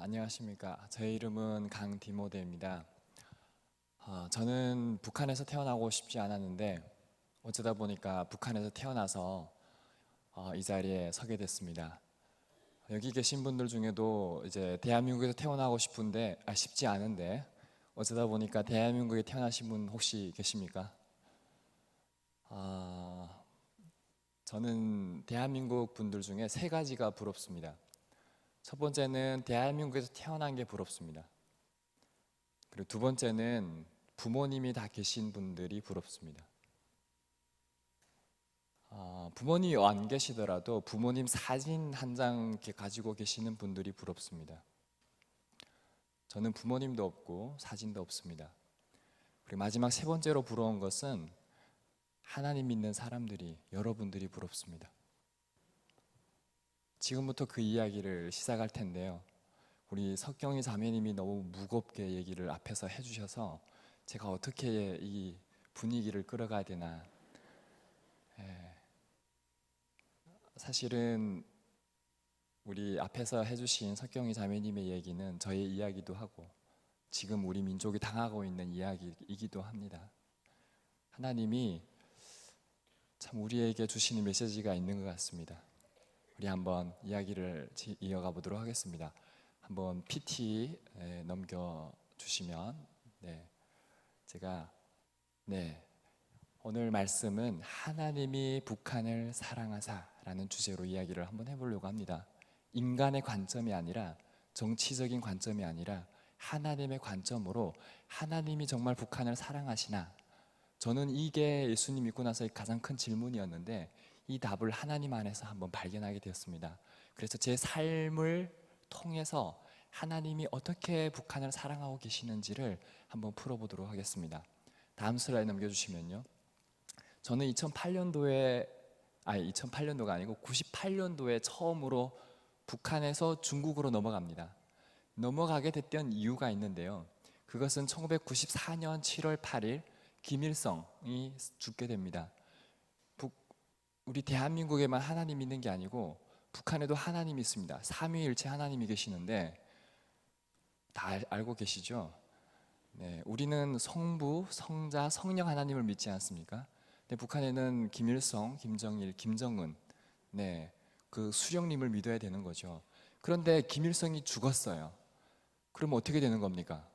안녕하십니까. 제 이름은 강디모데입니다. 저는 북한에서 태어나고 싶지 않았는데 어쩌다 보니까 북한에서 태어나서 이 자리에 서게 됐습니다. 여기 계신 분들 중에도 이제 대한민국에서 태어나고 싶은데 쉽지 않은데 어쩌다 보니까 대한민국에 태어나신 분 혹시 계십니까? 저는 대한민국 분들 중에 세 가지가 부럽습니다. 첫 번째는 대한민국에서 태어난 게 부럽습니다. 그리고 두 번째는 부모님이 다 계신 분들이 부럽습니다. 부모님이 안 계시더라도 부모님 사진 한 장 가지고 계시는 분들이 부럽습니다. 저는 부모님도 없고 사진도 없습니다. 그리고 마지막 세 번째로 부러운 것은 하나님 믿는 사람들이, 여러분들이 부럽습니다. 지금부터 그 이야기를 시작할 텐데요. 우리 석경희 자매님이 너무 무겁게 얘기를 앞에서 해주셔서 제가 어떻게 이 분위기를 끌어가야 되나. 사실은 우리 앞에서 해주신 석경희 자매님의 얘기는 저의 이야기도 하고 지금 우리 민족이 당하고 있는 이야기이기도 합니다. 하나님이 참 우리에게 주시는 메시지가 있는 것 같습니다. 우리 한번 이야기를 이어가 보도록 하겠습니다. 한번 PT 넘겨주시면 제가 오늘 말씀은 하나님이 북한을 사랑하사라는 주제로 이야기를 한번 해보려고 합니다. 인간의 관점이 아니라 정치적인 관점이 아니라 하나님의 관점으로 하나님이 정말 북한을 사랑하시나? 저는 이게 예수님 믿고 나서의 가장 큰 질문이었는데 이 답을 하나님 안에서 한번 발견하게 되었습니다. 그래서 제 삶을 통해서 하나님이 어떻게 북한을 사랑하고 계시는지를 한번 풀어보도록 하겠습니다. 다음 슬라이드 넘겨주시면요. 저는 2008년도가 아니고 98년도에 처음으로 북한에서 중국으로 넘어가게 됐던 이유가 있는데요. 그것은 1994년 7월 8일 김일성이 죽게 됩니다. 우리 대한민국에만 하나님 있는 게 아니고 북한에도 하나님이 있습니다. 삼위일체 하나님이 계시는데 다 알고 계시죠? 우리는 성부, 성자, 성령 하나님을 믿지 않습니까? 근데 북한에는 김일성, 김정일, 김정은 그 수령님을 믿어야 되는 거죠. 그런데 김일성이 죽었어요. 그러면 어떻게 되는 겁니까?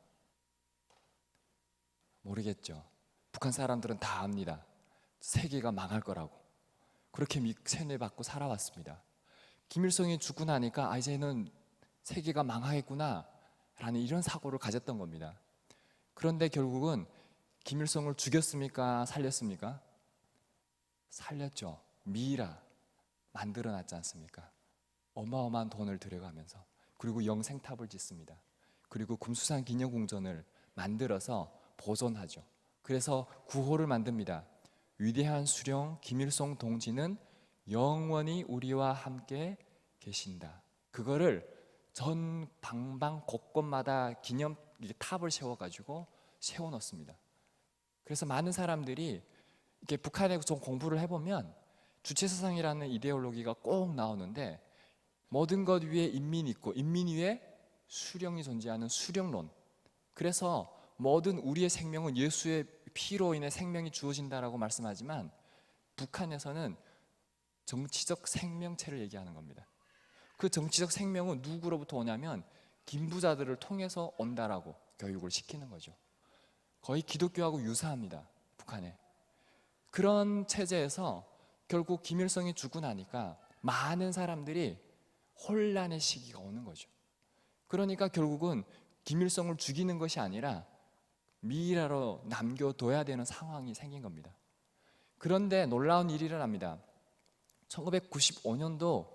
모르겠죠. 북한 사람들은 다 압니다. 세계가 망할 거라고. 그렇게 세뇌받고 살아왔습니다. 김일성이 죽고 나니까 이제는 세계가 망하겠구나 라는 이런 사고를 가졌던 겁니다. 그런데 결국은 김일성을 죽였습니까? 살렸습니까? 살렸죠. 미이라 만들어 놨지 않습니까? 어마어마한 돈을 들여가면서. 그리고 영생탑을 짓습니다. 그리고 금수산 기념궁전을 만들어서 보존하죠. 그래서 구호를 만듭니다. 위대한 수령 김일성 동지는 영원히 우리와 함께 계신다. 그거를 전 방방 곳곳마다 기념 탑을 세워가지고 세워놓습니다. 그래서 많은 사람들이 이렇게 북한에 좀 공부를 해보면 주체사상이라는 이데올로기가 꼭 나오는데 모든 것 위에 인민이 있고 인민 위에 수령이 존재하는 수령론. 그래서 모든 우리의 생명은 예수의 피로 인해 생명이 주어진다라고 말씀하지만 북한에서는 정치적 생명체를 얘기하는 겁니다. 그 정치적 생명은 누구로부터 오냐면 김부자들을 통해서 온다라고 교육을 시키는 거죠. 거의 기독교하고 유사합니다. 북한에. 그런 체제에서 결국 김일성이 죽고 나니까 많은 사람들이 혼란의 시기가 오는 거죠. 그러니까 결국은 김일성을 죽이는 것이 아니라 미이라로 남겨둬야 되는 상황이 생긴 겁니다. 그런데 놀라운 일이 일어납니다. 1995년도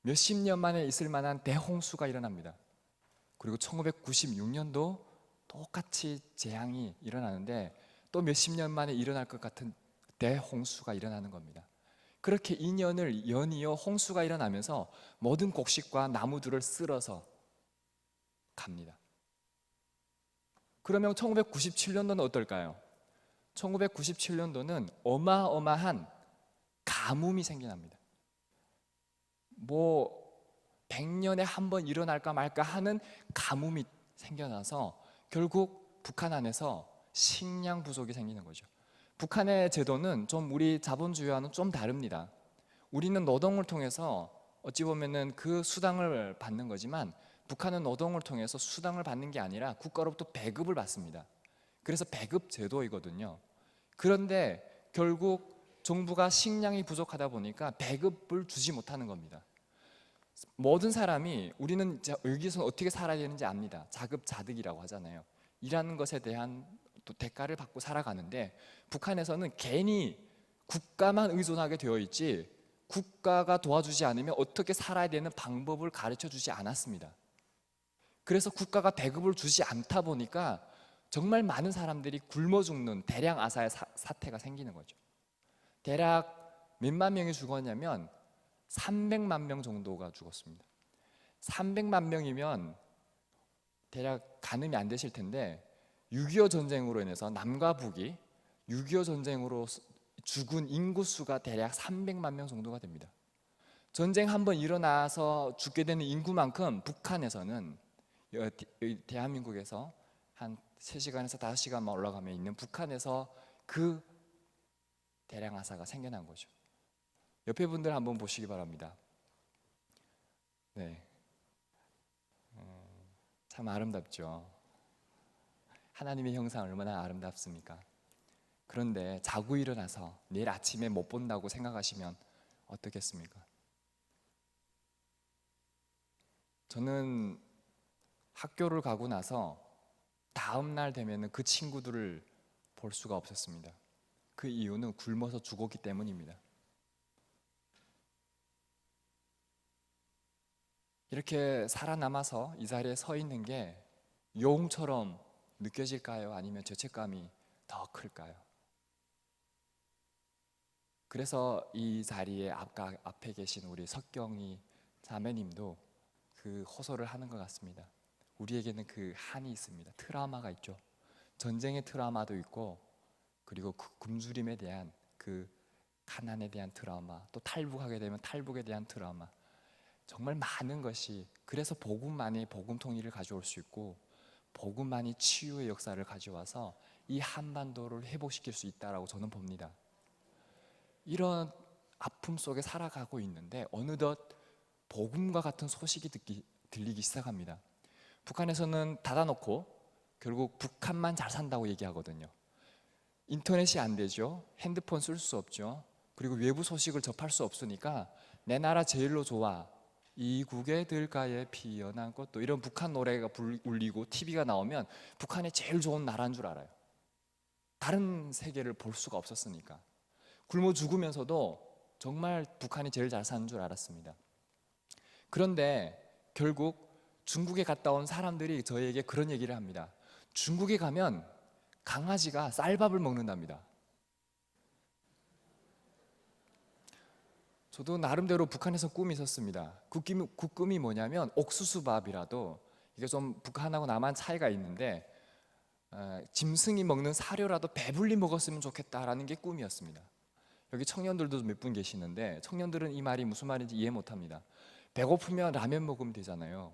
몇십 년 만에 있을 만한 대홍수가 일어납니다. 그리고 1996년도 똑같이 재앙이 일어나는데 또 몇십 년 만에 일어날 것 같은 대홍수가 일어나는 겁니다. 그렇게 2년을 연이어 홍수가 일어나면서 모든 곡식과 나무들을 쓸어서 갑니다. 그러면 1997년도는 어떨까요? 1997년도는 어마어마한 가뭄이 생겨납니다. 100년에 한 번 일어날까 말까 하는 가뭄이 생겨나서 결국 북한 안에서 식량 부족이 생기는 거죠. 북한의 제도는 좀 우리 자본주의와는 좀 다릅니다. 우리는 노동을 통해서 어찌 보면은 그 수당을 받는 거지만 북한은 노동을 통해서 수당을 받는 게 아니라 국가로부터 배급을 받습니다. 그래서 배급 제도이거든요. 그런데 결국 정부가 식량이 부족하다 보니까 배급을 주지 못하는 겁니다. 모든 사람이 우리는 여기서 어떻게 살아야 되는지 압니다. 자급자득이라고 하잖아요. 일하는 것에 대한 또 대가를 받고 살아가는데 북한에서는 괜히 국가만 의존하게 되어 있지 국가가 도와주지 않으면 어떻게 살아야 되는 방법을 가르쳐 주지 않았습니다. 그래서 국가가 배급을 주지 않다 보니까 정말 많은 사람들이 굶어 죽는 대량 아사의 사태가 생기는 거죠. 대략 몇만 명이 죽었냐면 300만 명 정도가 죽었습니다. 300만 명이면 대략 가늠이 안 되실 텐데 6.25 전쟁으로 인해서 남과 북이 6.25 전쟁으로 죽은 인구수가 대략 300만 명 정도가 됩니다. 전쟁 한번 일어나서 죽게 되는 인구만큼 북한에서는 대한민국에서 한 3시간에서 5시간만 올라가면 있는 북한에서 그 대량 아사가 생겨난 거죠. 옆에 분들 한번 보시기 바랍니다. 네, 참 아름답죠. 하나님의 형상 얼마나 아름답습니까? 그런데 자고 일어나서 내일 아침에 못 본다고 생각하시면 어떻겠습니까? 저는 학교를 가고 나서 다음 날 되면 그 친구들을 볼 수가 없었습니다. 그 이유는 굶어서 죽었기 때문입니다. 이렇게 살아남아서 이 자리에 서 있는 게 용처럼 느껴질까요? 아니면 죄책감이 더 클까요? 그래서 이 자리에 앞에 계신 우리 석경이 자매님도 그 호소를 하는 것 같습니다. 우리에게는 그 한이 있습니다. 트라우마가 있죠. 전쟁의 트라우마도 있고, 그리고 그 굶주림에 대한 그 가난에 대한 트라우마, 또 탈북하게 되면 탈북에 대한 트라우마, 정말 많은 것이, 그래서 복음만이 복음 통일을 가져올 수 있고 복음만이 치유의 역사를 가져와서 이 한반도를 회복시킬 수 있다라고 저는 봅니다. 이런 아픔 속에 살아가고 있는데 어느덧 복음과 같은 소식이 들리기 시작합니다. 북한에서는 닫아놓고 결국 북한만 잘 산다고 얘기하거든요. 인터넷이 안 되죠. 핸드폰 쓸 수 없죠. 그리고 외부 소식을 접할 수 없으니까 내 나라 제일로 좋아, 이국의 들가에 피어난 꽃도, 이런 북한 노래가 울리고 TV가 나오면 북한이 제일 좋은 나라인 줄 알아요. 다른 세계를 볼 수가 없었으니까. 굶어 죽으면서도 정말 북한이 제일 잘 사는 줄 알았습니다. 그런데 결국 중국에 갔다 온 사람들이 저에게 그런 얘기를 합니다. 중국에 가면 강아지가 쌀밥을 먹는답니다. 저도 나름대로 북한에서 꿈이 있었습니다. 그 꿈이 뭐냐면 옥수수밥이라도, 이게 좀 북한하고 남한 차이가 있는데 짐승이 먹는 사료라도 배불리 먹었으면 좋겠다라는 게 꿈이었습니다. 여기 청년들도 몇 분 계시는데 청년들은 이 말이 무슨 말인지 이해 못합니다. 배고프면 라면 먹으면 되잖아요.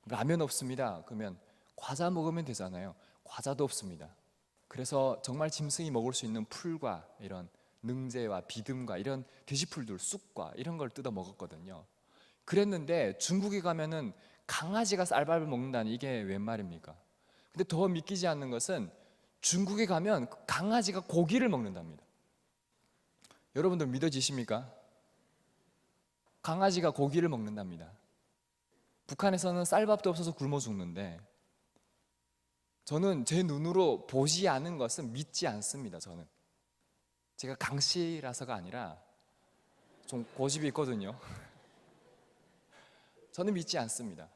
라면 없습니다. 그러면 과자 먹으면 되잖아요. 과자도 없습니다. 그래서 정말 짐승이 먹을 수 있는 풀과 이런 능제와 비듬과 이런 돼지풀들, 쑥과 이런 걸 뜯어 먹었거든요. 그랬는데 중국에 가면은 강아지가 쌀밥을 먹는다니 이게 웬 말입니까? 근데 더 믿기지 않는 것은 중국에 가면 강아지가 고기를 먹는답니다. 여러분들 믿어지십니까? 강아지가 고기를 먹는답니다. 북한에서는 쌀밥도 없어서 굶어 죽는데 저는 제 눈으로 보지 않은 것은 믿지 않습니다. 저는 제가 강씨라서가 아니라 좀 고집이 있거든요. 저는 믿지 않습니다.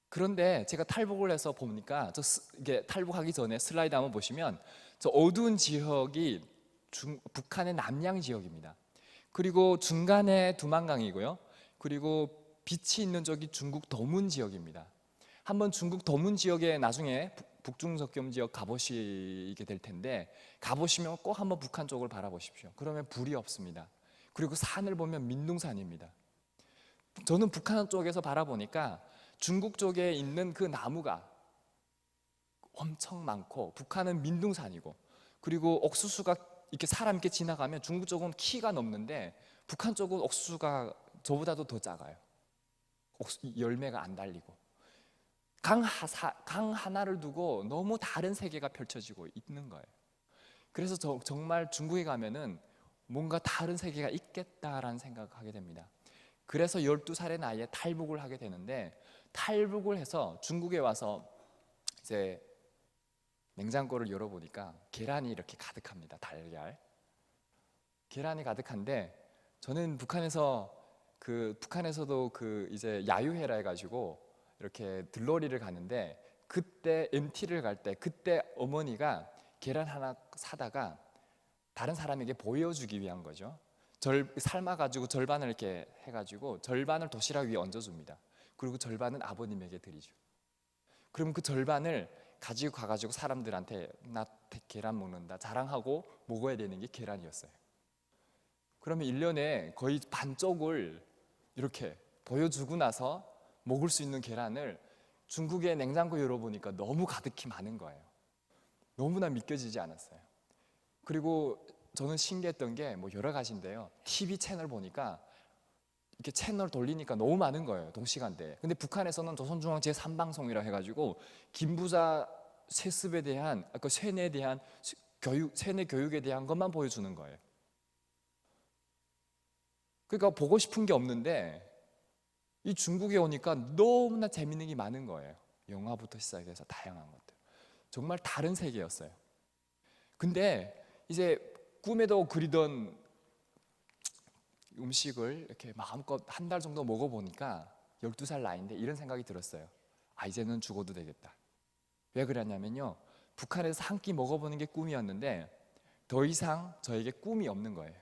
그런데 제가 탈북을 해서 보니까 이게 탈북하기 전에 슬라이드 한번 보시면 저 어두운 지역이 북한의 남양 지역입니다. 그리고 중간에 두만강이고요. 그리고 빛이 있는 쪽이 중국 도문 지역입니다. 한번 중국 도문 지역에 나중에 북중석경 지역 가보시게 될 텐데 가보시면 꼭 한번 북한 쪽을 바라보십시오. 그러면 불이 없습니다. 그리고 산을 보면 민둥산입니다. 저는 북한 쪽에서 바라보니까 중국 쪽에 있는 그 나무가 엄청 많고, 북한은 민둥산이고, 그리고 옥수수가 이렇게 사람 이렇게 지나가면 중국 쪽은 키가 넘는데 북한 쪽은 옥수수가 저보다도 더 작아요. 열매가 안 달리고, 강 하나를 두고 너무 다른 세계가 펼쳐지고 있는 거예요. 그래서 정말 중국에 가면은 뭔가 다른 세계가 있겠다라는 생각을 하게 됩니다. 그래서 12살의 나이에 탈북을 하게 되는데, 탈북을 해서 중국에 와서 이제 냉장고를 열어보니까 계란이 이렇게 가득합니다. 달걀 계란이 가득한데, 저는 북한에서도 그 이제 야유회라 해가지고 이렇게 들러리를 가는데, 그때 MT를 갈 때 그때 어머니가 계란 하나 사다가 다른 사람에게 보여주기 위한 거죠. 삶아가지고 절반을 이렇게 해가지고 절반을 도시락 위에 얹어줍니다. 그리고 절반은 아버님에게 드리죠. 그러면 그 절반을 가지고 가가지고 사람들한테 나 계란 먹는다 자랑하고 먹어야 되는 게 계란이었어요. 그러면 1년에 거의 반쪽을 이렇게 보여주고 나서 먹을 수 있는 계란을 중국의 냉장고 열어보니까 너무 가득히 많은 거예요. 너무나 믿겨지지 않았어요. 그리고 저는 신기했던 게 뭐 여러 가지인데요, TV 채널 보니까 이렇게 채널 돌리니까 너무 많은 거예요, 동시간대에. 근데 북한에서는 조선중앙 제3방송이라 해가지고 김부자 세습에 대한, 그 세뇌에 대한 세뇌 교육에 대한 것만 보여주는 거예요. 그러니까 보고 싶은 게 없는데 이 중국에 오니까 너무나 재밌는 게 많은 거예요. 영화부터 시작해서 다양한 것들, 정말 다른 세계였어요. 근데 이제 꿈에도 그리던 음식을 이렇게 마음껏 한 달 정도 먹어보니까 12살 나이인데 이런 생각이 들었어요. 아, 이제는 죽어도 되겠다. 왜 그랬냐면요, 북한에서 한 끼 먹어보는 게 꿈이었는데 더 이상 저에게 꿈이 없는 거예요.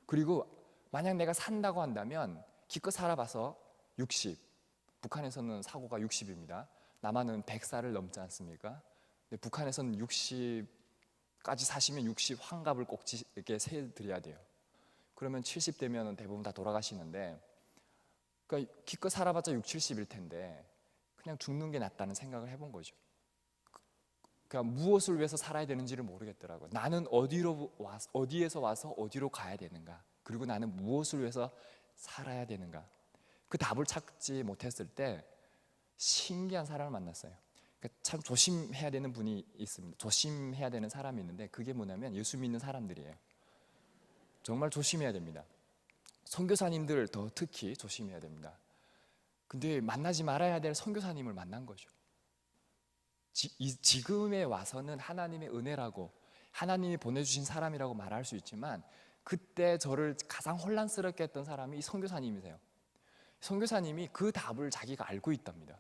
그리고 만약 내가 산다고 한다면 기껏 살아봐서 60, 북한에서는 사고가 60입니다. 남한은 100살을 넘지 않습니까? 근데 북한에서는 60까지 사시면 60 환갑을 꼭 이렇게 세드려야 돼요. 그러면 70대면 대부분 다 돌아가시는데, 그러니까 기껏 살아봤자 6, 70일 텐데 그냥 죽는 게 낫다는 생각을 해본 거죠. 그러니까 무엇을 위해서 살아야 되는지를 모르겠더라고요. 나는 어디에서 와서 어디로 가야 되는가, 그리고 나는 무엇을 위해서 살아야 되는가, 그 답을 찾지 못했을 때 신기한 사람을 만났어요. 그러니까 참 조심해야 되는 분이 있습니다. 조심해야 되는 사람이 있는데 그게 뭐냐면 예수 믿는 사람들이에요. 정말 조심해야 됩니다. 선교사님들 더 특히 조심해야 됩니다. 근데 만나지 말아야 될 선교사님을 만난 거죠. 지금에 와서는 하나님의 은혜라고, 하나님이 보내주신 사람이라고 말할 수 있지만 그때 저를 가장 혼란스럽게 했던 사람이 이 선교사님이세요. 선교사님이 그 답을 자기가 알고 있답니다.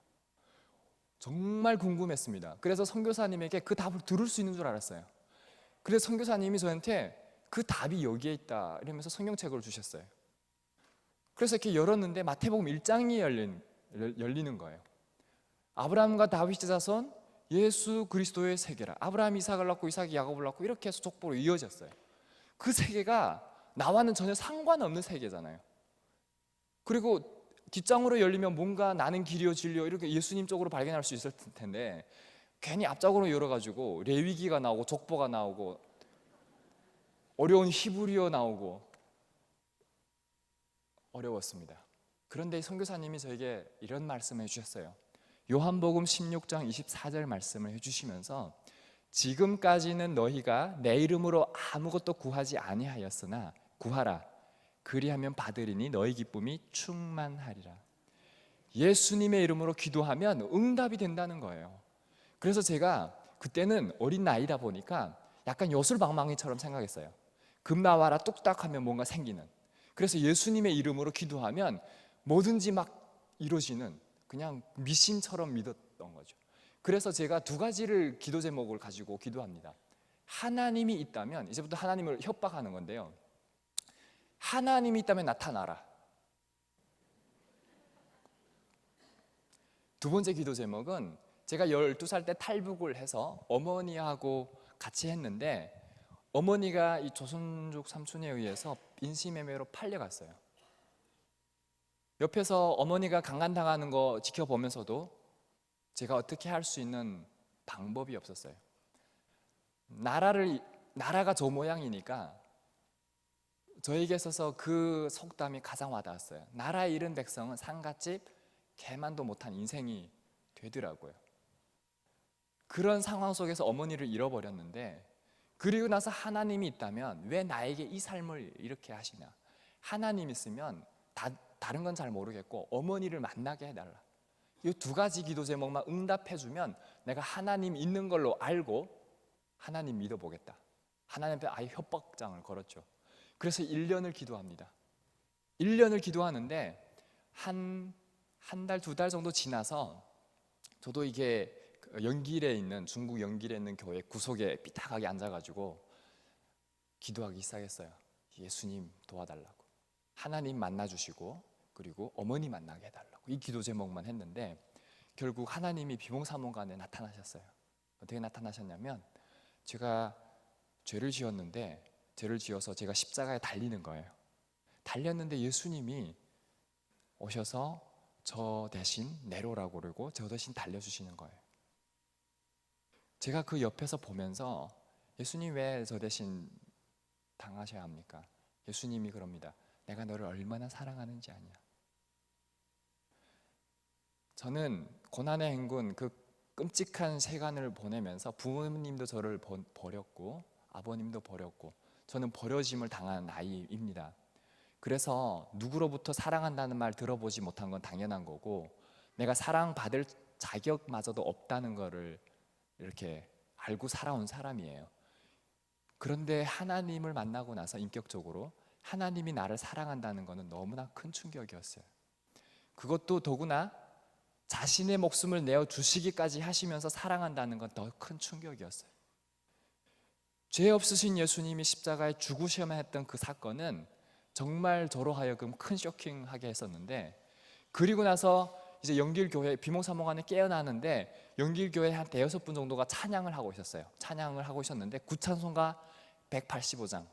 정말 궁금했습니다. 그래서 선교사님에게 그 답을 들을 수 있는 줄 알았어요. 그래서 선교사님이 저한테 그 답이 여기에 있다 이러면서 성경책을 주셨어요. 그래서 이렇게 열었는데 마태복음 1장이 열리는 거예요. 아브라함과 다윗의 자손 예수 그리스도의 세계라. 아브라함이 이삭을 낳고 이삭이 야곱을 낳고 이렇게 해서 족보로 이어졌어요. 그 세계가 나와는 전혀 상관없는 세계잖아요. 그리고 뒷장으로 열리면 뭔가 나는 길이요 진리요 이렇게 예수님 쪽으로 발견할 수 있을 텐데 괜히 앞장으로 열어가지고 레위기가 나오고 족보가 나오고 어려운 히브리어 나오고 어려웠습니다. 그런데 선교사님이 저에게 이런 말씀을 해주셨어요. 요한복음 16장 24절 말씀을 해주시면서 지금까지는 너희가 내 이름으로 아무것도 구하지 아니하였으나 구하라 그리하면 받으리니 너희 기쁨이 충만하리라. 예수님의 이름으로 기도하면 응답이 된다는 거예요. 그래서 제가 그때는 어린 나이다 보니까 약간 요술방망이처럼 생각했어요. 금 나와라 뚝딱 하면 뭔가 생기는, 그래서 예수님의 이름으로 기도하면 뭐든지 막 이루어지는 그냥 미신처럼 믿었던 거죠. 그래서 제가 두 가지를 기도 제목을 가지고 기도합니다. 하나님이 있다면, 이제부터 하나님을 협박하는 건데요, 하나님이 있다면 나타나라. 두 번째 기도 제목은 제가 12살 때 탈북을 해서 어머니하고 같이 했는데 어머니가 이 조선족 삼촌에 의해서 인신매매로 팔려갔어요. 옆에서 어머니가 강간당하는 거 지켜보면서도 제가 어떻게 할 수 있는 방법이 없었어요. 나라가 저 모양이니까 저에게 있어서 그 속담이 가장 와닿았어요. 나라 잃은 백성은 상갓집 개만도 못한 인생이 되더라고요. 그런 상황 속에서 어머니를 잃어버렸는데, 그리고 나서 하나님이 있다면 왜 나에게 이 삶을 이렇게 하시냐. 하나님 있으면 다른 건 잘 모르겠고 어머니를 만나게 해달라. 이 두 가지 기도 제목만 응답해주면 내가 하나님 있는 걸로 알고 하나님 믿어보겠다. 하나님 앞에 아예 협박장을 걸었죠. 그래서 1년을 기도합니다. 1년을 기도하는데 한 달, 2달 정도 지나서 저도 이게 연길에 있는, 중국 연길에 있는 교회 구석에 삐딱하게 앉아가지고 기도하기 시작했어요. 예수님 도와달라고, 하나님 만나주시고 그리고 어머니 만나게 해달라고, 이 기도 제목만 했는데 결국 하나님이 비몽사몽간에 나타나셨어요. 어떻게 나타나셨냐면, 제가 죄를 지었는데, 죄를 지어서 제가 십자가에 달리는 거예요. 달렸는데 예수님이 오셔서 저 대신 내로라고 그러고 저 대신 달려주시는 거예요. 제가 그 옆에서 보면서 예수님 왜 저 대신 당하셔야 합니까? 예수님이 그럽니다. 내가 너를 얼마나 사랑하는지 아냐. 저는 고난의 행군, 그 끔찍한 세간을 보내면서 부모님도 저를 버렸고 아버님도 버렸고 저는 버려짐을 당한 아이입니다. 그래서 누구로부터 사랑한다는 말 들어보지 못한 건 당연한 거고, 내가 사랑받을 자격마저도 없다는 거를 이렇게 알고 살아온 사람이에요. 그런데 하나님을 만나고 나서 인격적으로 하나님이 나를 사랑한다는 것은 너무나 큰 충격이었어요. 그것도 더구나 자신의 목숨을 내어주시기까지 하시면서 사랑한다는 건 더 큰 충격이었어요. 죄 없으신 예수님이 십자가에 죽으셔야만 했던 그 사건은 정말 저로 하여금 큰 쇼킹하게 했었는데, 그리고 나서 이제 연길교회 비몽사몽간에 깨어나는데 연길교회 한 대여섯 분 정도가 찬양을 하고 있었어요. 찬양을 하고 있었는데 구찬송가 185장,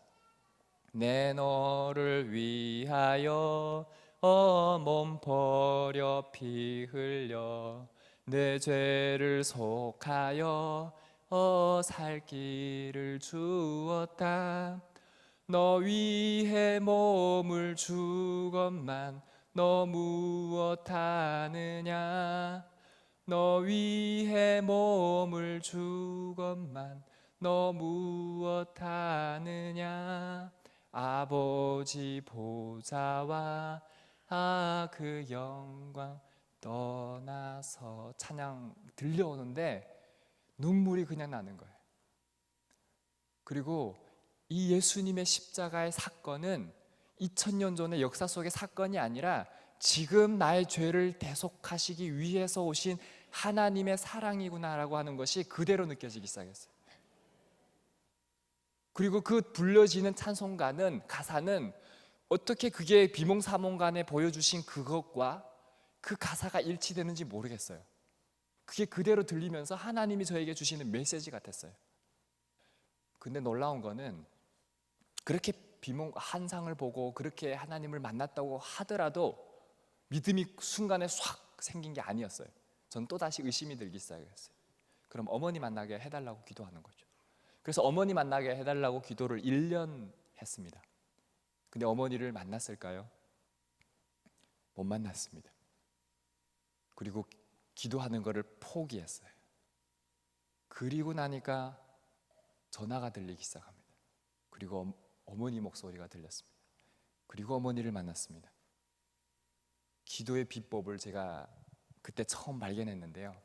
내 너를 위하여 몸 버려 피 흘려 내 죄를 속하여 살 길을 주었다. 너 위해 몸을 주건만 너 무엇하느냐. 너 위해 몸을 주건만 너 무엇하느냐. 아버지 보좌와 그 영광 떠나서, 찬양 들려오는데 눈물이 그냥 나는 거예요. 그리고 이 예수님의 십자가의 사건은 2000년 전의 역사 속의 사건이 아니라 지금 나의 죄를 대속하시기 위해서 오신 하나님의 사랑이구나라고 하는 것이 그대로 느껴지기 시작했어요. 그리고 그 불려지는 찬송가는, 가사는 어떻게 그게 비몽사몽간에 보여주신 그것과 그 가사가 일치되는지 모르겠어요. 그게 그대로 들리면서 하나님이 저에게 주시는 메시지 같았어요. 근데 놀라운 거는 그렇게 환상을 보고 그렇게 하나님을 만났다고 하더라도 믿음이 순간에 싹 생긴 게 아니었어요. 전 또다시 의심이 들기 시작했어요. 그럼 어머니 만나게 해달라고 기도하는 거죠. 그래서 어머니 만나게 해달라고 기도를 1년 했습니다. 근데 어머니를 만났을까요? 못 만났습니다. 그리고 기도하는 것을 포기했어요. 그리고 나니까 전화가 들리기 시작합니다. 그리고 어머니 목소리가 들렸습니다. 그리고 어머니를 만났습니다. 기도의 비법을 제가 그때 처음 발견했는데요,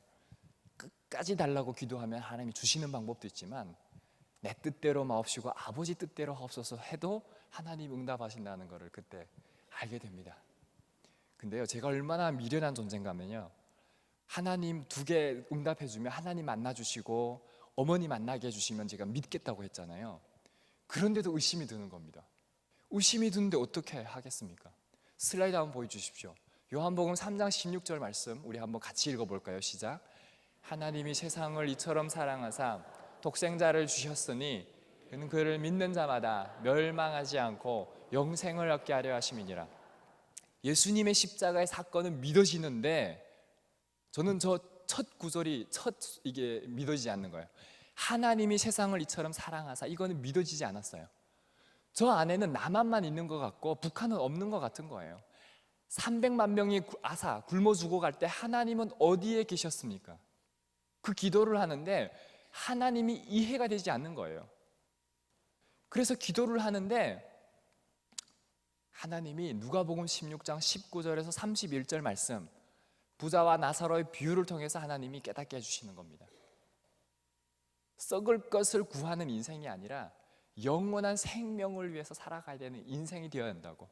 끝까지 달라고 기도하면 하나님이 주시는 방법도 있지만 내 뜻대로 마옵시고 아버지 뜻대로 하옵소서 해도 하나님 응답하신다는 것을 그때 알게 됩니다. 근데요, 제가 얼마나 미련한 존재인가면요, 하나님 2개 응답해주면 하나님 만나주시고 어머니 만나게 해주시면 제가 믿겠다고 했잖아요. 그런데도 의심이 드는 겁니다. 의심이 드는데 어떻게 하겠습니까? 슬라이드 한번 보여주십시오. 요한복음 3장 16절 말씀 우리 한번 같이 읽어볼까요? 시작. 하나님이 세상을 이처럼 사랑하사 독생자를 주셨으니 그는 그를 믿는 자마다 멸망하지 않고 영생을 얻게 하려 하심이니라. 예수님의 십자가의 사건은 믿어지는데 저는 저 첫 구절이 이게 믿어지지 않는 거예요. 하나님이 세상을 이처럼 사랑하사, 이거는 믿어지지 않았어요. 저 안에는 남한만 있는 것 같고 북한은 없는 것 같은 거예요. 300만 명이 굶어 죽어갈 때 하나님은 어디에 계셨습니까? 그 기도를 하는데 하나님이 이해가 되지 않는 거예요. 그래서 기도를 하는데 하나님이 누가복음 16장 19절에서 31절 말씀, 부자와 나사로의 비유를 통해서 하나님이 깨닫게 해주시는 겁니다. 썩을 것을 구하는 인생이 아니라 영원한 생명을 위해서 살아가야 되는 인생이 되어야 한다고.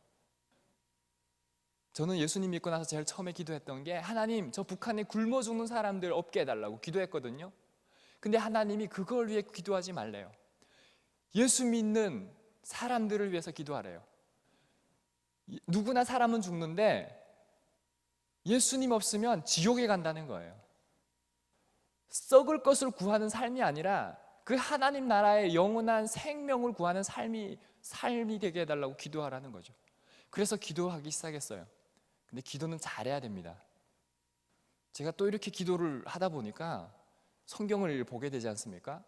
저는 예수님 믿고 나서 제일 처음에 기도했던 게, 하나님 저 북한에 굶어 죽는 사람들 없게 해달라고 기도했거든요. 근데 하나님이 그걸 위해 기도하지 말래요. 예수 믿는 사람들을 위해서 기도하래요. 누구나 사람은 죽는데 예수님 없으면 지옥에 간다는 거예요. 썩을 것을 구하는 삶이 아니라 그 하나님 나라의 영원한 생명을 구하는 삶이 되게 해달라고 기도하라는 거죠. 그래서 기도하기 시작했어요. 근데 기도는 잘해야 됩니다. 제가 또 이렇게 기도를 하다 보니까 성경을 보게 되지 않습니까?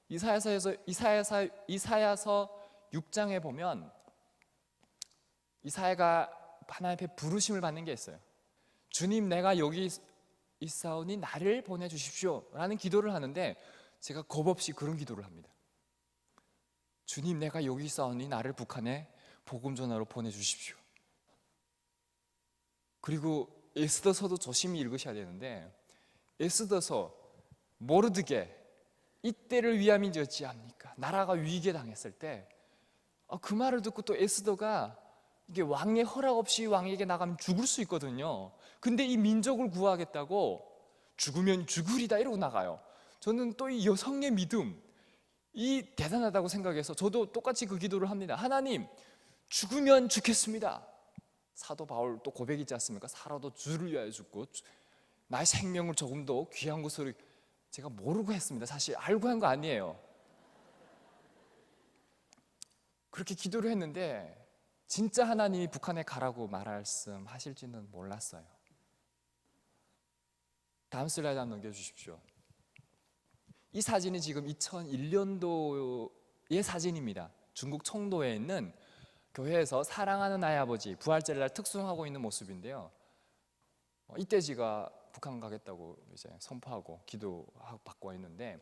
이사야서 6장에 보면 이사야가 하나님 앞에 부르심을 받는 게 있어요. 주님, 내가 여기 있사오니 나를 보내주십시오 라는 기도를 하는데, 제가 겁없이 그런 기도를 합니다. 주님, 내가 여기 있사오니 나를 북한에 복음 전하러 보내주십시오. 그리고 에스더서도 조심히 읽으셔야 되는데, 에스더서 모르드게 이때를 위함인지 어찌합니까? 나라가 위기에 당했을 때 그 말을 듣고 또 에스더가, 이게 왕의 허락 없이 왕에게 나가면 죽을 수 있거든요. 근데 이 민족을 구하겠다고 죽으면 죽으리다 이러고 나가요. 저는 또 이 여성의 믿음, 이 대단하다고 생각해서 저도 똑같이 그 기도를 합니다. 하나님, 죽으면 죽겠습니다. 사도 바울 또 고백이 있지 않습니까? 살아도 주를 위하여 죽고, 나의 생명을 조금 더 귀한 것으로, 제가 모르고 했습니다. 사실 알고 한 거 아니에요. 그렇게 기도를 했는데 진짜 하나님이 북한에 가라고 말씀하실지는 몰랐어요. 다음 슬라이드 한번 넘겨주십시오. 이 사진이 지금 2001년도의 사진입니다. 중국 청도에 있는 교회에서 사랑하는 나의 아버지 부활절을 날 특송하고 있는 모습인데요. 이때 제가 북한 가겠다고 이제 선포하고 기도받고 있는데,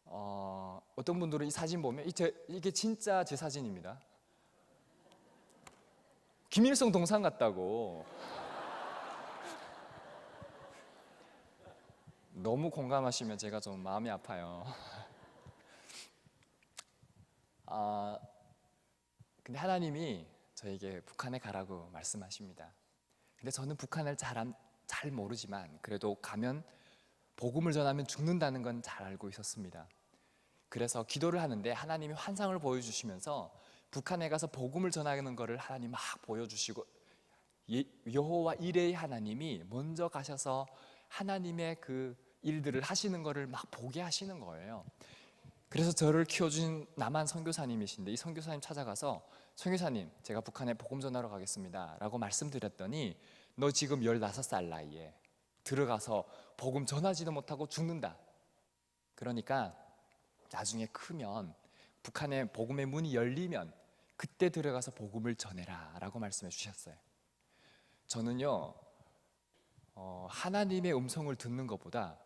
어떤 분들은 이 사진 보면 이게 진짜 제 사진입니다. 김일성 동상 같다고. 너무 공감하시면 제가 좀 마음이 아파요. 근데 하나님이 저에게 북한에 가라고 말씀하십니다. 근데 저는 북한을 잘 모르지만 그래도 가면 복음을 전하면 죽는다는 건 잘 알고 있었습니다. 그래서 기도를 하는데 하나님이 환상을 보여주시면서 북한에 가서 복음을 전하는 것을 하나님 막 보여주시고, 여호와 이레의 하나님이 먼저 가셔서 하나님의 그 일들을 하시는 것을 막 보게 하시는 거예요. 그래서 저를 키워준 남한 선교사님이신데, 이 선교사님 찾아가서, 선교사님 제가 북한에 복음 전하러 가겠습니다 라고 말씀드렸더니, 너 지금 15살 나이에 들어가서 복음 전하지도 못하고 죽는다. 그러니까 나중에 크면 북한에 복음의 문이 열리면 그때 들어가서 복음을 전해라 라고 말씀해 주셨어요. 저는요, 하나님의 음성을 듣는 것보다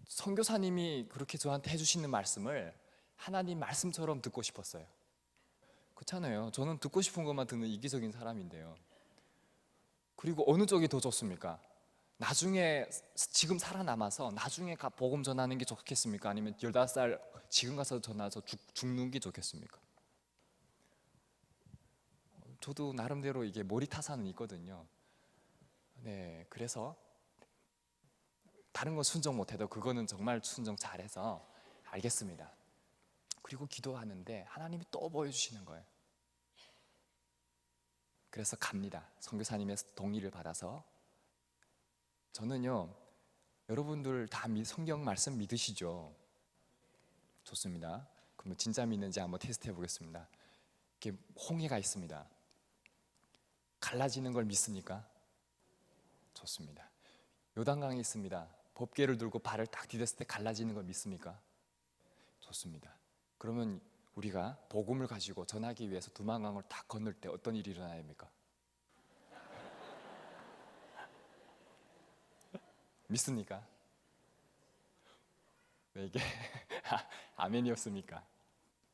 선교사님이 그렇게 저한테 해주시는 말씀을 하나님 말씀처럼 듣고 싶었어요. 그렇잖아요. 저는 듣고 싶은 것만 듣는 이기적인 사람인데요. 그리고 어느 쪽이 더 좋습니까? 나중에 지금 살아남아서 나중에 복음 전하는 게 좋겠습니까? 아니면 15살 지금 가서 전해서 죽는 게 좋겠습니까? 저도 나름대로 이게 머리타산은 있거든요. 네, 그래서 다른 건 순종 못해도 그거는 정말 순종 잘해서 알겠습니다. 그리고 기도하는데 하나님이 또 보여주시는 거예요. 그래서 갑니다. 선교사님의 동의를 받아서. 저는요, 여러분들 다 성경 말씀 믿으시죠? 좋습니다. 그럼 진짜 믿는지 한번 테스트 해보겠습니다. 이렇게 홍해가 있습니다. 갈라지는 걸 믿습니까? 좋습니다. 요단강에 있습니다. 법궤를 들고 발을 딱 디뎠을 때 갈라지는 걸 믿습니까? 좋습니다. 그러면 우리가 복음을 가지고 전하기 위해서 두만강을 딱 건널 때 어떤 일이 일어나야 합니까? 믿습니까? 네, 이게 아멘이었습니까?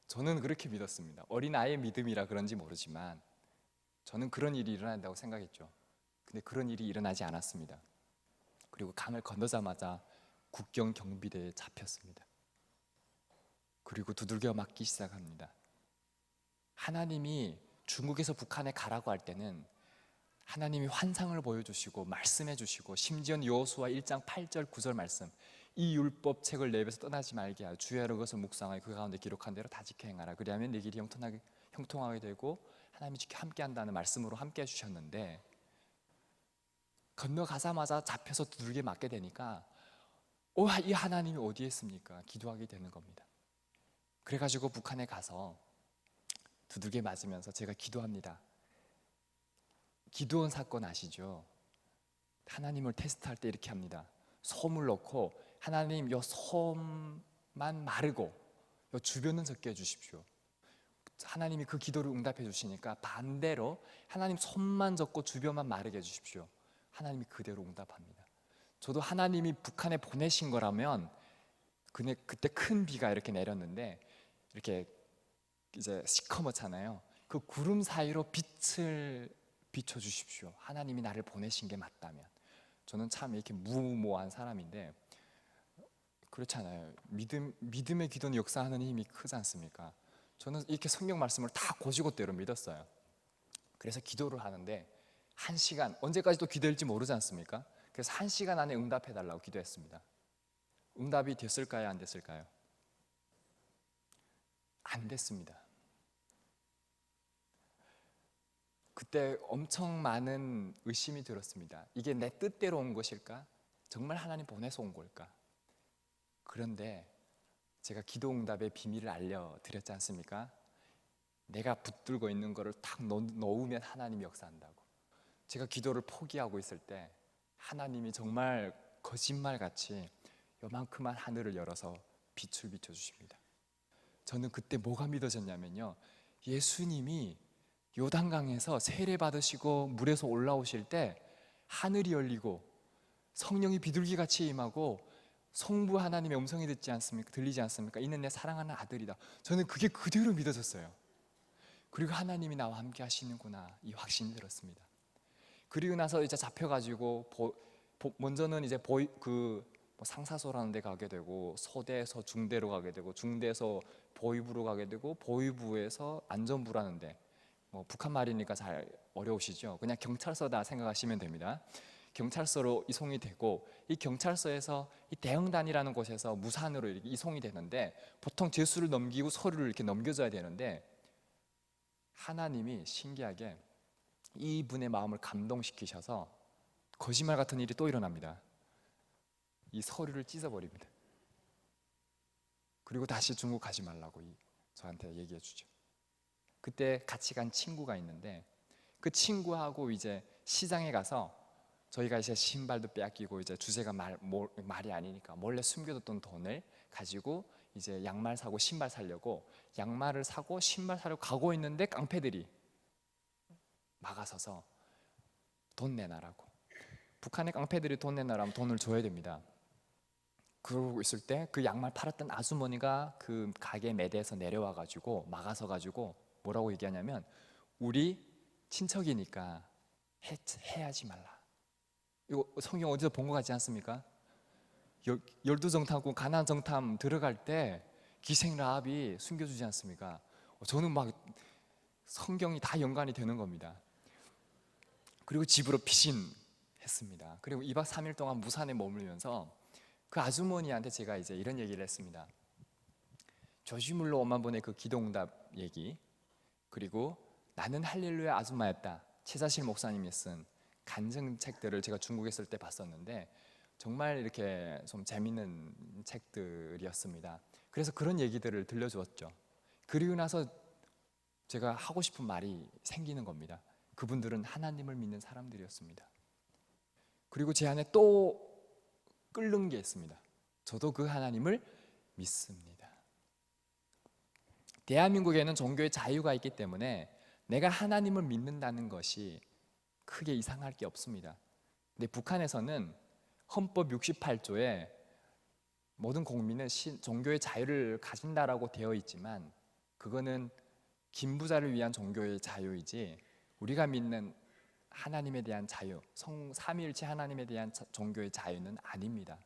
저는 그렇게 믿었습니다. 어린아이의 믿음이라 그런지 모르지만 저는 그런 일이 일어난다고 생각했죠. 근데 그런 일이 일어나지 않았습니다. 그리고 강을 건너자마자 국경 경비대에 잡혔습니다. 그리고 두들겨 맞기 시작합니다. 하나님이 중국에서 북한에 가라고 할 때는 하나님이 환상을 보여주시고 말씀해 주시고, 심지어 여호수아 1장 8절 9절 말씀, 이 율법책을 내 입에서 떠나지 말게 하여 주야로 그것을 묵상하여 그 가운데 기록한 대로 다 지켜 행하라. 그리하면 네 길이 형통하게 되고 하나님이 함께 한다는 말씀으로 함께 해주셨는데, 건너가자마자 잡혀서 두들겨 맞게 되니까 이 하나님이 어디에 있습니까? 기도하게 되는 겁니다. 그래가지고 북한에 가서 두들겨 맞으면서 제가 기도합니다. 기드온 사건 아시죠? 하나님을 테스트할 때 이렇게 합니다. 솜을 넣고 하나님 요 솜만 마르고 요 주변은 적게 해주십시오. 하나님이 그 기도를 응답해 주시니까 반대로 하나님 솜만 적고 주변만 마르게 해주십시오. 하나님이 그대로 응답합니다. 저도 하나님이 북한에 보내신 거라면, 그때 큰 비가 이렇게 내렸는데 이렇게 이제 시커멓잖아요. 그 구름 사이로 빛을 비춰주십시오. 하나님이 나를 보내신 게 맞다면. 저는 참 이렇게 무모한 사람인데 그렇잖아요. 믿음의 기도는 역사하는 힘이 크지 않습니까? 저는 이렇게 성경 말씀을 다 곧이곧대로 믿었어요. 그래서 기도를 하는데 1시간, 언제까지 또 기도할지 모르지 않습니까? 그래서 1시간 안에 응답해 달라고 기도했습니다. 응답이 됐을까요? 안 됐을까요? 안 됐습니다. 그때 엄청 많은 의심이 들었습니다. 이게 내 뜻대로 온 것일까? 정말 하나님 보내서 온 걸까? 그런데 제가 기도 응답의 비밀을 알려드렸지 않습니까? 내가 붙들고 있는 거를 탁 놓으면 하나님이 역사한다고. 제가 기도를 포기하고 있을 때 하나님이 정말 거짓말같이 요만큼만 하늘을 열어서 빛을 비춰주십니다. 저는 그때 뭐가 믿어졌냐면요, 예수님이 요단강에서 세례 받으시고 물에서 올라오실 때 하늘이 열리고 성령이 비둘기같이 임하고 성부 하나님의 음성이 들리지 않습니까? 이는 내 사랑하는 아들이다. 저는 그게 그대로 믿어졌어요. 그리고 하나님이 나와 함께 하시는구나, 이 확신이 들었습니다. 그리고 나서 이제 잡혀가지고 먼저는 이제 상사소라는 데 가게 되고, 소대에서 중대로 가게 되고, 중대에서 보위부로 가게 되고, 보위부에서 안전부라는 데, 북한 말이니까 잘 어려우시죠? 그냥 경찰서다 생각하시면 됩니다. 경찰서로 이송이 되고, 이 경찰서에서 이 대형단이라는 곳에서 무산으로 이렇게 이송이 되는데, 보통 제수를 넘기고 서류를 이렇게 넘겨줘야 되는데, 하나님이 신기하게 이분의 마음을 감동시키셔서 거짓말 같은 일이 또 일어납니다. 이 서류를 찢어버립니다. 그리고 다시 중국 가지 말라고 저한테 얘기해 주죠. 그때 같이 간 친구가 있는데, 그 친구하고 이제 시장에 가서 저희가 이제 신발도 빼앗기고 이제 주제가 말이 아니니까 몰래 숨겨뒀던 돈을 가지고 이제 양말 사고 신발 사려고, 양말을 사고 신발 사려고 가고 있는데 깡패들이 막아서서 돈 내놔라고. 북한의 깡패들이 돈 내놔라면 돈을 줘야 됩니다. 그러고 있을 때 그 양말 팔았던 아주머니가 그 가게 매대에서 내려와 가지고 막아서 가지고 뭐라고 얘기하냐면, 우리 친척이니까 해야지 말라. 이거 성경 어디서 본 것 같지 않습니까? 열두 정탐꾼 가나안 정탐 들어갈 때 기생 라합이 숨겨주지 않습니까? 저는 막 성경이 다 연관이 되는 겁니다. 그리고 집으로 피신했습니다. 그리고 2박 3일 동안 무산에 머물면서 그 아주머니한테 제가 이제 이런 얘기를 했습니다. 조지물로 5만 번의 그 기도응답 얘기, 그리고 나는 할렐루야 아줌마였다, 최자실 목사님이 쓴 간증책들을 제가 중국에 있을 때 봤었는데 정말 이렇게 좀 재밌는 책들이었습니다. 그래서 그런 얘기들을 들려주었죠. 그리고 나서 제가 하고 싶은 말이 생기는 겁니다. 그분들은 하나님을 믿는 사람들이었습니다. 그리고 제 안에 또 끓는 게 있습니다. 저도 그 하나님을 믿습니다. 대한민국에는 종교의 자유가 있기 때문에 내가 하나님을 믿는다는 것이 크게 이상할 게 없습니다. 근데 북한에서는 헌법 68조에 모든 국민은 종교의 자유를 가진다라고 되어 있지만 그거는 김부자를 위한 종교의 자유이지 우리가 믿는 하나님에 대한 자유, 삼위일체 하나님에 대한 종교의 자유는 아닙니다.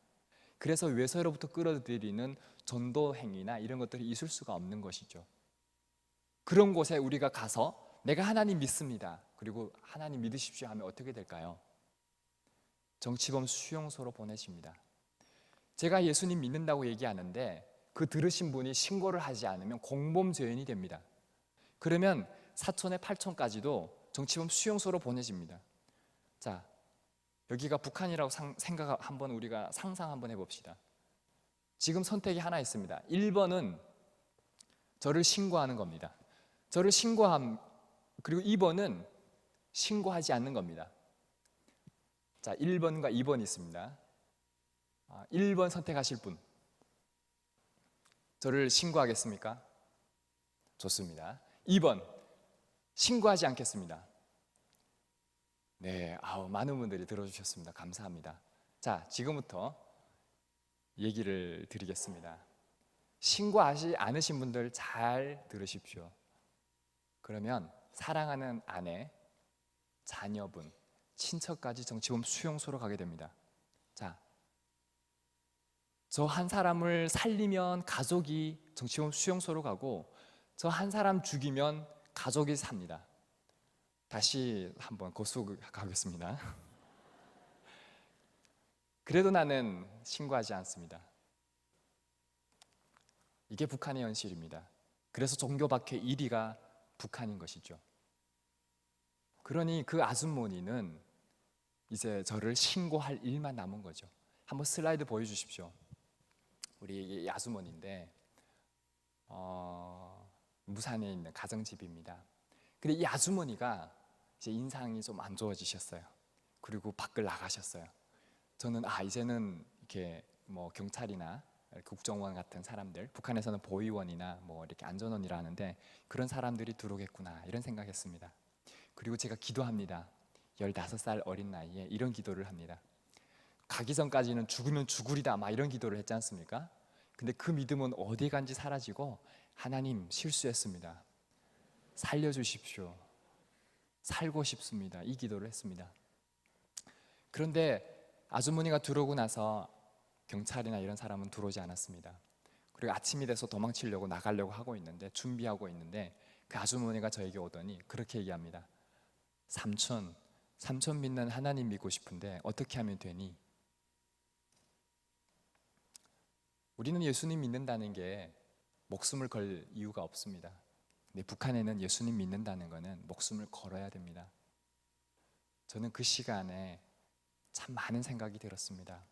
그래서 외세로부터 끌어들이는 전도 행위나 이런 것들이 있을 수가 없는 것이죠. 그런 곳에 우리가 가서 내가 하나님 믿습니다. 그리고 하나님 믿으십시오 하면 어떻게 될까요? 정치범 수용소로 보내집니다. 제가 예수님 믿는다고 얘기하는데 그 들으신 분이 신고를 하지 않으면 공범죄인이 됩니다. 그러면 사촌에 8촌까지도 정치범 수용소로 보내집니다. 자, 여기가 북한이라고 한번 우리가 상상 한번 해봅시다. 지금 선택이 하나 있습니다. 1번은 저를 신고하는 겁니다. 저를 그리고 2번은 신고하지 않는 겁니다. 자, 1번과 2번이 있습니다. 1번 선택하실 분, 저를 신고하겠습니까? 좋습니다. 2번, 신고하지 않겠습니다. 네, 많은 분들이 들어주셨습니다. 감사합니다. 자, 지금부터 얘기를 드리겠습니다. 신고하지 않으신 분들 잘 들으십시오. 그러면 사랑하는 아내, 자녀분, 친척까지 정치범 수용소로 가게 됩니다. 자, 저 한 사람을 살리면 가족이 정치범 수용소로 가고 저 한 사람 죽이면 가족이 삽니다. 다시 한번 고수하겠습니다. 그래도 나는 신고하지 않습니다. 이게 북한의 현실입니다. 그래서 종교박해 1위가 북한인 것이죠. 그러니 그 아주머니는 이제 저를 신고할 일만 남은 거죠. 한번 슬라이드 보여주십시오. 우리 아주머니인데 무산에 있는 가정집입니다. 근데 이 아주머니가 이제 인상이 좀 안 좋아지셨어요. 그리고 밖을 나가셨어요. 저는 이제는 이렇게 뭐 경찰이나 국정원 같은 사람들, 북한에서는 보위원이나 뭐 이렇게 안전원이라 하는데 그런 사람들이 들어오겠구나 이런 생각했습니다. 그리고 제가 기도합니다. 15살 어린 나이에 이런 기도를 합니다. 가기 전까지는 죽으면 죽으리다 막 이런 기도를 했지 않습니까? 근데 그 믿음은 어디 간지 사라지고 하나님 실수했습니다. 살려주십시오. 살고 싶습니다. 이 기도를 했습니다. 그런데 아주머니가 들어오고 나서 경찰이나 이런 사람은 들어오지 않았습니다. 그리고 아침이 돼서 도망치려고 나가려고 하고 있는데 준비하고 있는데 그 아주머니가 저에게 오더니 그렇게 얘기합니다. 삼촌 믿는 하나님 믿고 싶은데 어떻게 하면 되니? 우리는 예수님 믿는다는 게 목숨을 걸 이유가 없습니다. 근데 북한에는 예수님 믿는다는 것은 목숨을 걸어야 됩니다. 저는 그 시간에 참 많은 생각이 들었습니다.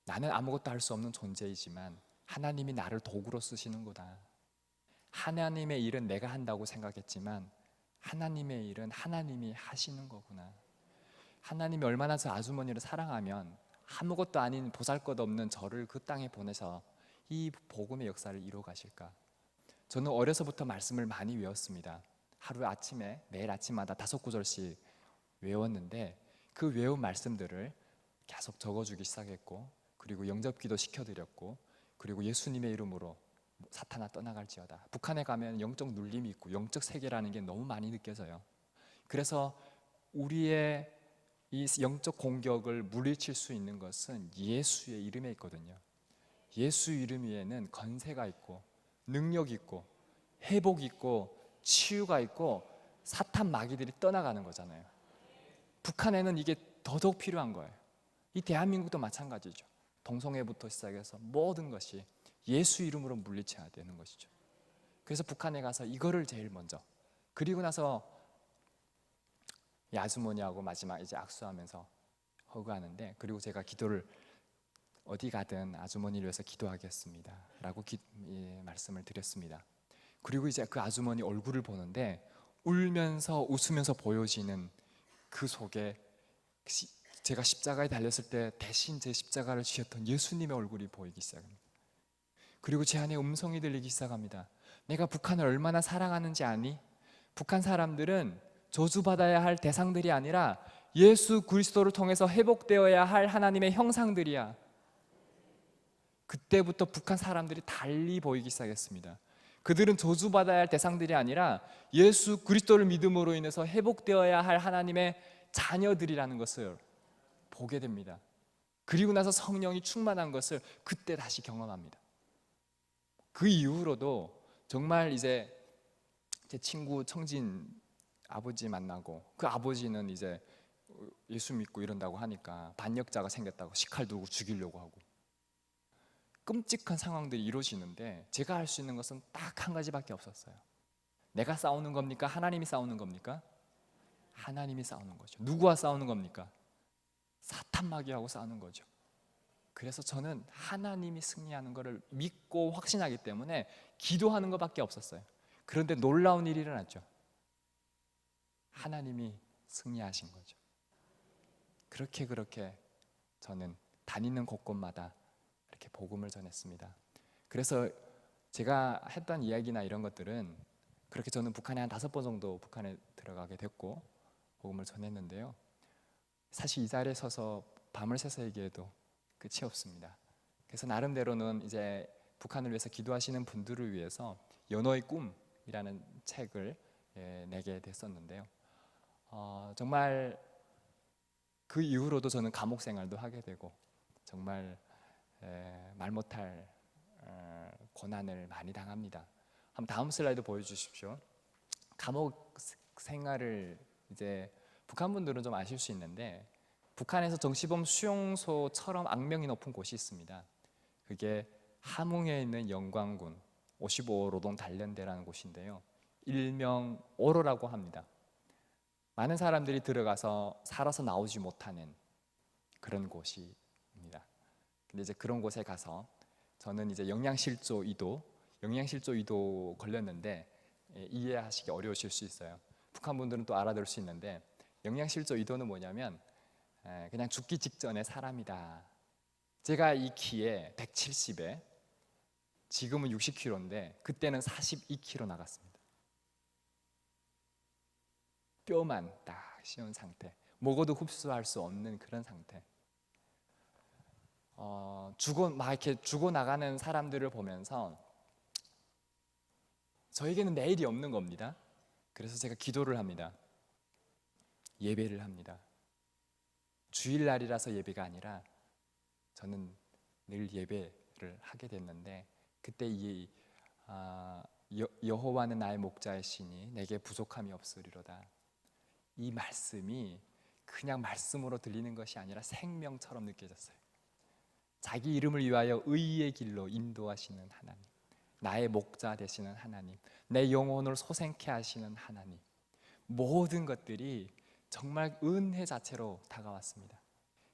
나는 아무것도 할 수 없는 존재이지만 하나님이 나를 도구로 쓰시는구나. 하나님의 일은 내가 한다고 생각했지만 하나님의 일은 하나님이 하시는 거구나. 하나님이 얼마나 저 아주머니를 사랑하면 아무것도 아닌 보잘것없는 저를 그 땅에 보내서 이 복음의 역사를 이루어 가실까. 저는 어려서부터 말씀을 많이 외웠습니다. 하루 아침에 매일 아침마다 5구절씩 외웠는데 그 외운 말씀들을 계속 적어주기 시작했고 그리고 영접기도 시켜드렸고 그리고 예수님의 이름으로 사탄아 떠나갈지어다. 북한에 가면 영적 눌림이 있고 영적 세계라는 게 너무 많이 느껴져요. 그래서 우리의 이 영적 공격을 물리칠 수 있는 것은 예수의 이름에 있거든요. 예수 이름 위에는 건세가 있고 능력이 있고 회복이 있고 치유가 있고 사탄 마귀들이 떠나가는 거잖아요. 북한에는 이게 더더욱 필요한 거예요. 이 대한민국도 마찬가지죠. 동성애부터 시작해서 모든 것이 예수 이름으로 물리쳐야 되는 것이죠. 그래서 북한에 가서 이거를 제일 먼저, 그리고 나서 이 아주머니하고 마지막 이제 악수하면서 허구하는데, 그리고 제가 기도를 어디 가든 아주머니를 위해서 기도하겠습니다 라고 말씀을 드렸습니다. 그리고 이제 그 아주머니 얼굴을 보는데 울면서 웃으면서 보여지는 그 속에 제가 십자가에 달렸을 때 대신 제 십자가를 지셨던 예수님의 얼굴이 보이기 시작합니다. 그리고 제 안에 음성이 들리기 시작합니다. 내가 북한을 얼마나 사랑하는지 아니? 북한 사람들은 저주받아야 할 대상들이 아니라 예수 그리스도를 통해서 회복되어야 할 하나님의 형상들이야. 그때부터 북한 사람들이 달리 보이기 시작했습니다. 그들은 저주받아야 할 대상들이 아니라 예수 그리스도를 믿음으로 인해서 회복되어야 할 하나님의 자녀들이라는 것을 보게 됩니다. 그리고 나서 성령이 충만한 것을 그때 다시 경험합니다. 그 이후로도 정말 이제 제 친구 청진 아버지 만나고, 그 아버지는 이제 예수 믿고 이런다고 하니까 반역자가 생겼다고 식칼 들고 죽이려고 하고 끔찍한 상황들이 이루어지는데, 제가 할 수 있는 것은 딱 한 가지밖에 없었어요. 내가 싸우는 겁니까? 하나님이 싸우는 겁니까? 하나님이 싸우는 거죠. 누구와 싸우는 겁니까? 사탄 마귀하고 싸우는 거죠. 그래서 저는 하나님이 승리하는 것을 믿고 확신하기 때문에 기도하는 것밖에 없었어요. 그런데 놀라운 일이 일어났죠. 하나님이 승리하신 거죠. 그렇게 저는 다니는 곳곳마다 이렇게 복음을 전했습니다. 그래서 제가 했던 이야기나 이런 것들은, 그렇게 저는 북한에 한 5번 정도 북한에 들어가게 됐고 복음을 전했는데요, 사실 이 자리에 서서 밤을 새서 얘기해도 끝이 없습니다. 그래서 나름대로는 이제 북한을 위해서 기도하시는 분들을 위해서 연호의 꿈이라는 책을 내게 됐었는데요, 정말 그 이후로도 저는 감옥 생활도 하게 되고 정말 말 못할 고난을 많이 당합니다. 한번 다음 슬라이드 보여주십시오. 감옥 생활을 이제 북한 분들은 좀 아실 수 있는데, 북한에서 정시범 수용소처럼 악명이 높은 곳이 있습니다. 그게 함흥에 있는 영광군 55호 노동 단련대라는 곳인데요, 일명 오로라고 합니다. 많은 사람들이 들어가서 살아서 나오지 못하는 그런 곳입니다. 근데 이제 그런 곳에 가서 저는 이제 영양실조 2도 걸렸는데, 이해하시기 어려우실 수 있어요. 북한 분들은 또 알아들을 수 있는데, 영양실조 2도는 뭐냐면 그냥 죽기 직전의 사람이다. 제가 이 키에 170에 지금은 60kg인데 그때는 42kg 나갔습니다. 뼈만 딱 씌운 상태, 먹어도 흡수할 수 없는 그런 상태. 막 이렇게 죽어 나가는 사람들을 보면서 저에게는 내일이 없는 겁니다. 그래서 제가 기도를 합니다. 예배를 합니다. 주일날이라서 예배가 아니라 저는 늘 예배를 하게 됐는데, 그때 여호와는 나의 목자이시니 내게 부족함이 없으리로다, 이 말씀이 그냥 말씀으로 들리는 것이 아니라 생명처럼 느껴졌어요. 자기 이름을 위하여 의의 길로 인도하시는 하나님, 나의 목자 되시는 하나님, 내 영혼을 소생케 하시는 하나님, 모든 것들이 정말 은혜 자체로 다가왔습니다.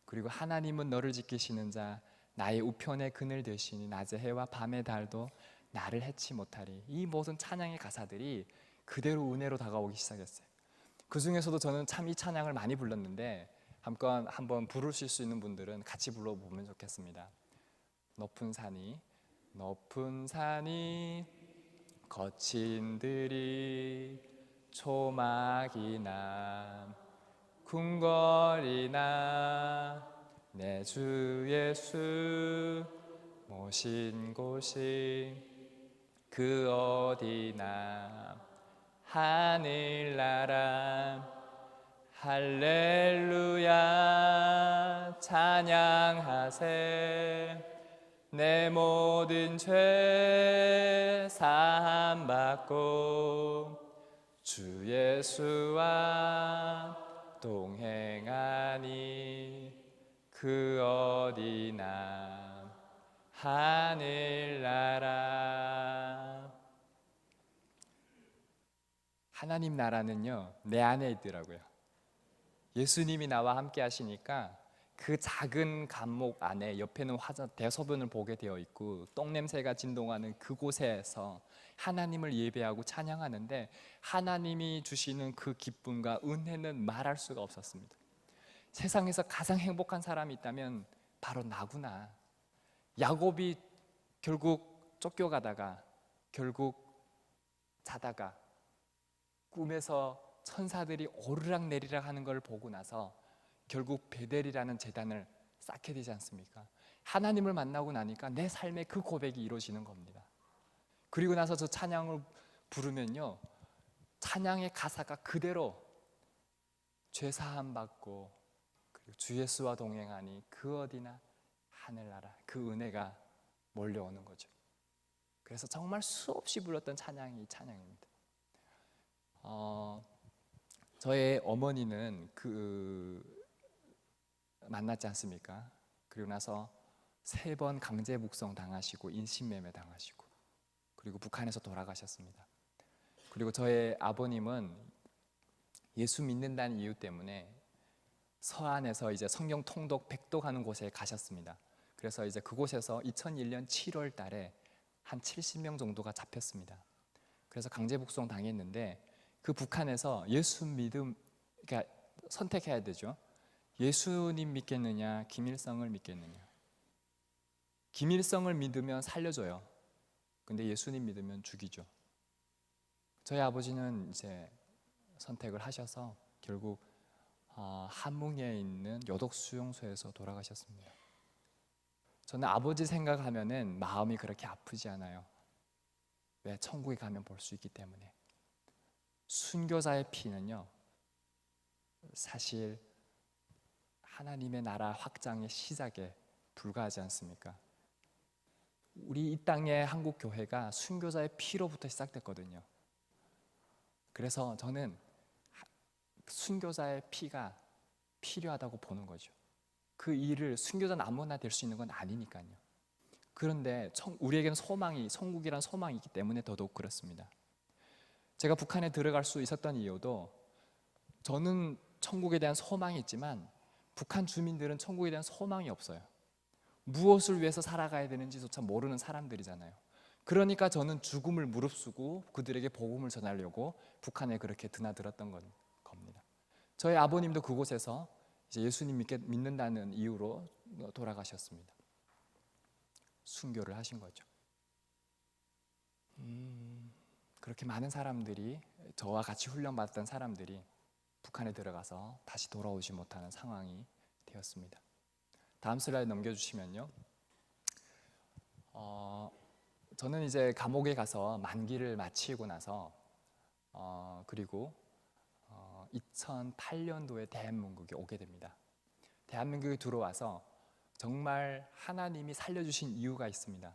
그리고 하나님은 너를 지키시는 자, 나의 우편의 그늘 되시니 낮의 해와 밤의 달도 나를 해치 못하리. 이 모든 찬양의 가사들이 그대로 은혜로 다가오기 시작했어요. 그 중에서도 저는 참 이 찬양을 많이 불렀는데, 한번 부르실 수 있는 분들은 같이 불러보면 좋겠습니다. 높은 산이 거친 들이 초막이나 궁궐이나 내 주 예수 모신 곳이 그 어디나 하늘나라 할렐루야 찬양하세. 내 모든 죄 사함 받고 주 예수와 동행하니 그 어디나 하늘나라. 하나님 나라는요 내 안에 있더라고요. 예수님이 나와 함께 하시니까 그 작은 감목 안에 옆에는 대소변을 보게 되어 있고 똥냄새가 진동하는 그곳에서 하나님을 예배하고 찬양하는데 하나님이 주시는 그 기쁨과 은혜는 말할 수가 없었습니다. 세상에서 가장 행복한 사람이 있다면 바로 나구나. 야곱이 결국 쫓겨가다가 결국 자다가 꿈에서 천사들이 오르락내리락 하는 걸 보고 나서 결국 베델이라는 제단을 쌓게 되지 않습니까? 하나님을 만나고 나니까 내 삶의 그 고백이 이루어지는 겁니다. 그리고 나서 저 찬양을 부르면요, 찬양의 가사가 그대로 죄사함 받고 그리고 주 예수와 동행하니 그 어디나 하늘나라, 그 은혜가 몰려오는 거죠. 그래서 정말 수없이 불렀던 찬양이 이 찬양입니다. 저의 어머니는 만났지 않습니까? 그리고 나서 3번 강제 북송 당하시고 인신매매 당하시고 그리고 북한에서 돌아가셨습니다. 그리고 저의 아버님은 예수 믿는다는 이유 때문에 서안에서 이제 성경 통독 백독하는 곳에 가셨습니다. 그래서 이제 그곳에서 2001년 7월 달에 한 70명 정도가 잡혔습니다. 그래서 강제 북송 당했는데 그 북한에서 예수 믿음, 그러니까 선택해야 되죠. 예수님 믿겠느냐, 김일성을 믿겠느냐. 김일성을 믿으면 살려줘요. 근데 예수님 믿으면 죽이죠. 저희 아버지는 이제 선택을 하셔서 결국 함흥에 있는 여독 수용소에서 돌아가셨습니다. 저는 아버지 생각하면은 마음이 그렇게 아프지 않아요. 왜? 천국에 가면 볼 수 있기 때문에. 순교자의 피는요, 사실 하나님의 나라 확장의 시작에 불과하지 않습니까? 우리 이 땅의 한국 교회가 순교자의 피로부터 시작됐거든요. 그래서 저는 순교자의 피가 필요하다고 보는 거죠. 그 일을 순교자는 아무나 될 수 있는 건 아니니까요. 그런데 우리에게는 소망이, 천국이란 소망이 있기 때문에 더더욱 그렇습니다. 제가 북한에 들어갈 수 있었던 이유도 저는 천국에 대한 소망이 있지만 북한 주민들은 천국에 대한 소망이 없어요. 무엇을 위해서 살아가야 되는지조차 모르는 사람들이잖아요. 그러니까 저는 죽음을 무릅쓰고 그들에게 복음을 전하려고 북한에 그렇게 드나들었던 겁니다. 저희 아버님도 그곳에서 이제 예수님 믿는다는 이유로 돌아가셨습니다. 순교를 하신 거죠. 그렇게 많은 사람들이, 저와 같이 훈련받았던 사람들이 북한에 들어가서 다시 돌아오지 못하는 상황이 되었습니다. 다음 슬라이드 넘겨주시면요. 저는 이제 감옥에 가서 만기를 마치고 나서 그리고 2008년도에 대한민국에 오게 됩니다. 대한민국에 들어와서 정말 하나님이 살려주신 이유가 있습니다.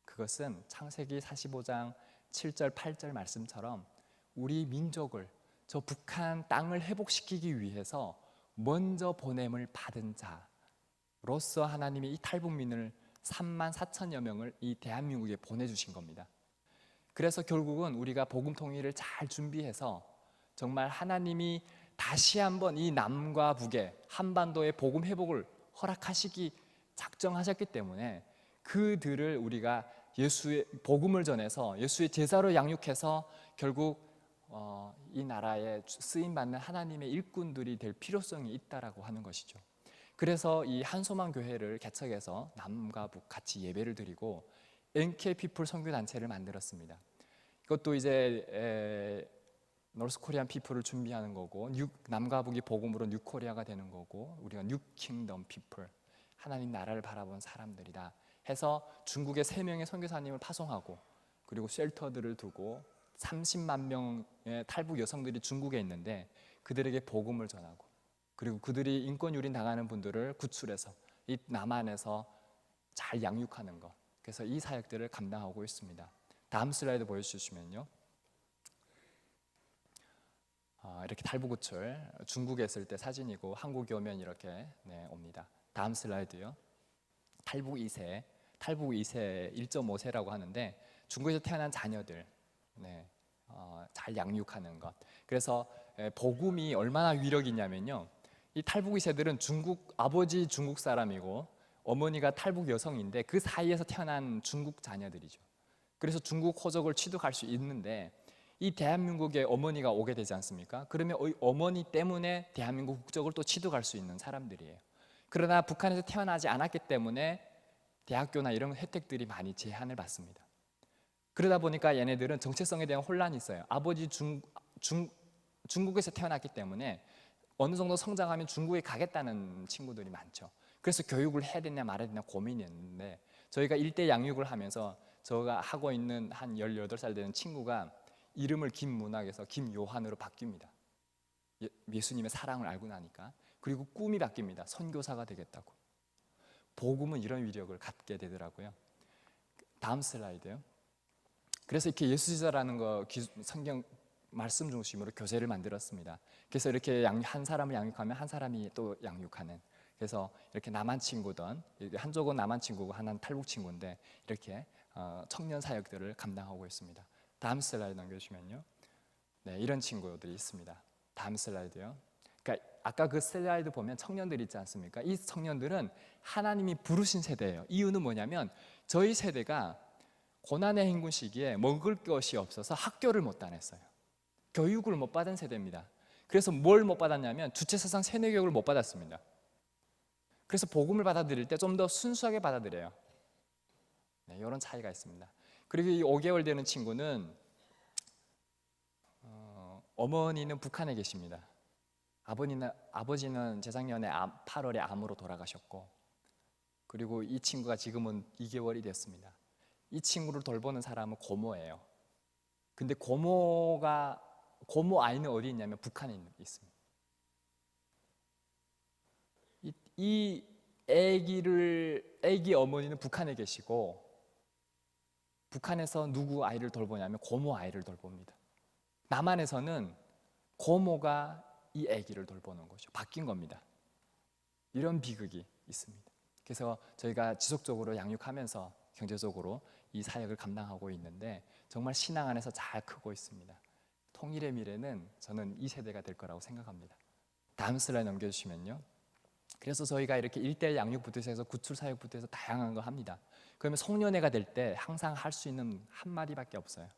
그것은 창세기 45장 7절 8절 말씀처럼 우리 민족을, 저 북한 땅을 회복시키기 위해서 먼저 보냄을 받은 자로서 하나님이 이 탈북민을 3만 4천여 명을 이 대한민국에 보내주신 겁니다. 그래서 결국은 우리가 복음 통일을 잘 준비해서 정말 하나님이 다시 한번 이 남과 북의 한반도의 복음 회복을 허락하시기 작정하셨기 때문에 그들을 우리가 예수의 복음을 전해서 예수의 제자로 양육해서 결국 이 나라에 쓰임받는 하나님의 일꾼들이 될 필요성이 있다라고 하는 것이죠. 그래서 이 한소망 교회를 개척해서 남과 북 같이 예배를 드리고 NK피플 선교단체를 만들었습니다. 이것도 이제 노스 코리안 피플을 준비하는 거고, 남과 북이 복음으로 뉴 코리아가 되는 거고, 우리가 뉴 킹덤 피플, 하나님 나라를 바라본 사람들이다 해서 중국에 3명의 선교사님을 파송하고 그리고 쉘터들을 두고 30만 명의 탈북 여성들이 중국에 있는데 그들에게 복음을 전하고 그리고 그들이 인권 유린 당하는 분들을 구출해서 이 남한에서 잘 양육하는 것, 그래서 이 사역들을 감당하고 있습니다. 다음 슬라이드 보여주시면요. 이렇게 탈북 구출, 중국에 있을 때 사진이고 한국에 오면 이렇게 옵니다. 다음 슬라이드요. 탈북 2세 1.5세라고 하는데 중국에서 태어난 자녀들 잘 양육하는 것. 그래서 복음이 얼마나 위력이 있냐면요, 이 탈북 2세들은 아버지 중국 사람이고 어머니가 탈북 여성인데 그 사이에서 태어난 중국 자녀들이죠. 그래서 중국 호적을 취득할 수 있는데 이 대한민국에 어머니가 오게 되지 않습니까? 그러면 어머니 때문에 대한민국 국적을 또 취득할 수 있는 사람들이에요. 그러나 북한에서 태어나지 않았기 때문에 대학교나 이런 혜택들이 많이 제한을 받습니다. 그러다 보니까 얘네들은 정체성에 대한 혼란이 있어요. 아버지 중국에서 태어났기 때문에 어느 정도 성장하면 중국에 가겠다는 친구들이 많죠. 그래서 교육을 해야 되냐 말아야 되냐 고민이었는데 저희가 일대 양육을 하면서 제가 하고 있는 한 18살 되는 친구가 이름을 김문학에서 김요한으로 바뀝니다. 예수님의 사랑을 알고 나니까. 그리고 꿈이 바뀝니다. 선교사가 되겠다고. 복음은 이런 위력을 갖게 되더라고요. 다음 슬라이드요. 그래서 이렇게 예수지사라는 거 성경 말씀 중심으로 교재를 만들었습니다. 그래서 이렇게 한 사람을 양육하면 한 사람이 또 양육하는. 그래서 이렇게 남한 친구든 한쪽은 남한 친구고 하나는 탈북 친구인데 이렇게 청년 사역들을 감당하고 있습니다. 다음 슬라이드 넘겨주시면요. 네, 이런 친구들이 있습니다. 다음 슬라이드요. 그러니까 아까 그 슬라이드 보면 청년들 있지 않습니까? 이 청년들은 하나님이 부르신 세대예요. 이유는 뭐냐면 저희 세대가 고난의 행군 시기에 먹을 것이 없어서 학교를 못 다녔어요. 교육을 못 받은 세대입니다. 그래서 뭘 못 받았냐면 주체사상 세뇌교육을 못 받았습니다. 그래서 복음을 받아들일 때 좀 더 순수하게 받아들여요. 네, 이런 차이가 있습니다. 그리고 이 5개월 되는 친구는 어머니는 북한에 계십니다. 아버지는 재작년에 8월에 암으로 돌아가셨고, 그리고 이 친구가 지금은 2개월이 됐습니다. 이 친구를 돌보는 사람은 고모예요. 근데 고모 아이는 어디 있냐면 북한에 있습니다. 이 아기 어머니는 북한에 계시고 북한에서 누구 아이를 돌보냐면 고모 아이를 돌봅니다. 남한에서는 고모가 이 아기를 돌보는 거죠. 바뀐 겁니다. 이런 비극이 있습니다. 그래서 저희가 지속적으로 양육하면서 경제적으로 이 사역을 감당하고 있는데 정말 신앙 안에서 잘 크고 있습니다. 통일의 미래는 저는 이 세대가 될 거라고 생각합니다. 다음 슬라이드 넘겨주시면요. 그래서 저희가 이렇게 1:1 양육부터 해서 구출 사역부터 해서 다양한 거 합니다. 그러면 송년회가 될 때 항상 할 수 있는 한마디밖에 없어요.